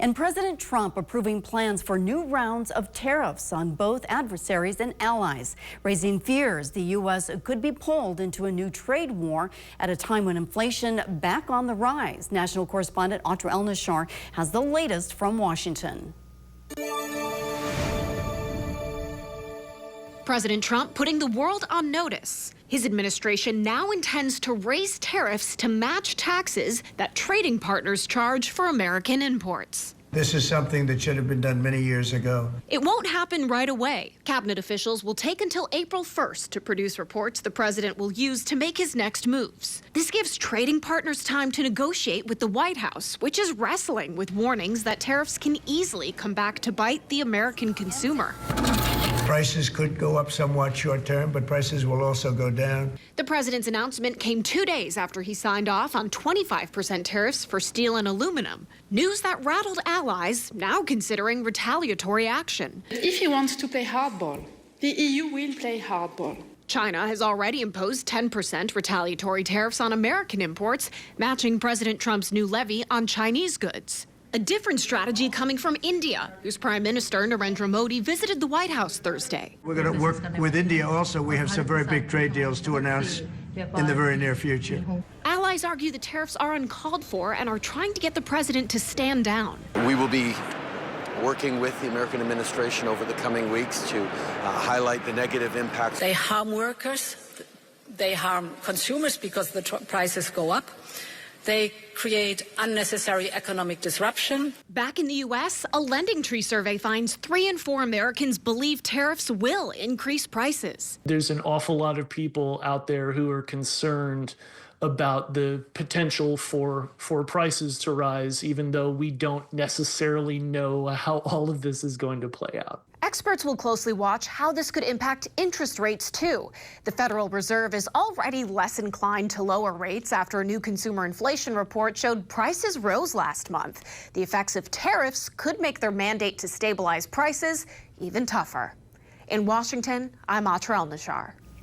And President Trump approving plans for new rounds of tariffs on both adversaries and allies, raising fears the U.S. could be pulled into a new trade war at a time when inflation back on the rise. National correspondent Audra El-Nashar has the latest from Washington. President Trump putting the world on notice. His administration now intends to raise tariffs to match taxes that trading partners charge for American imports. This is something that should have been done many years ago. It won't happen right away. Cabinet officials will take until April 1st to produce reports the president will use to make his next moves. This gives trading partners time to negotiate with the White House, which is wrestling with warnings that tariffs can easily come back to bite the American consumer. Prices could go up somewhat short term, but prices will also go down. The president's announcement came 2 days after he signed off on 25% tariffs for steel and aluminum. News that rattled allies, now considering retaliatory action. If he wants to play hardball, the EU will play hardball. China has already imposed 10% retaliatory tariffs on American imports, matching President Trump's new levy on Chinese goods. A different strategy coming from India, whose Prime Minister Narendra Modi visited the White House Thursday. We're going to work with India also. We have some very big trade deals to announce in the very near future. Allies argue the tariffs are uncalled for and are trying to get the president to stand down. We will be working with the American administration over the coming weeks to highlight the negative impacts. They harm workers, they harm consumers because the prices go up. They create unnecessary economic disruption. Back in the U.S., a Lending Tree survey finds 3 in 4 Americans believe tariffs will increase prices. There's an awful lot of people out there who are concerned about the potential for prices to rise, even though we don't necessarily know how all of this is going to play out. Experts will closely watch how this could impact interest rates, too. The Federal Reserve is already less inclined to lower rates after a new consumer inflation report showed prices rose last month. The effects of tariffs could make their mandate to stabilize prices even tougher. In Washington, I'm Audra El-Nashar.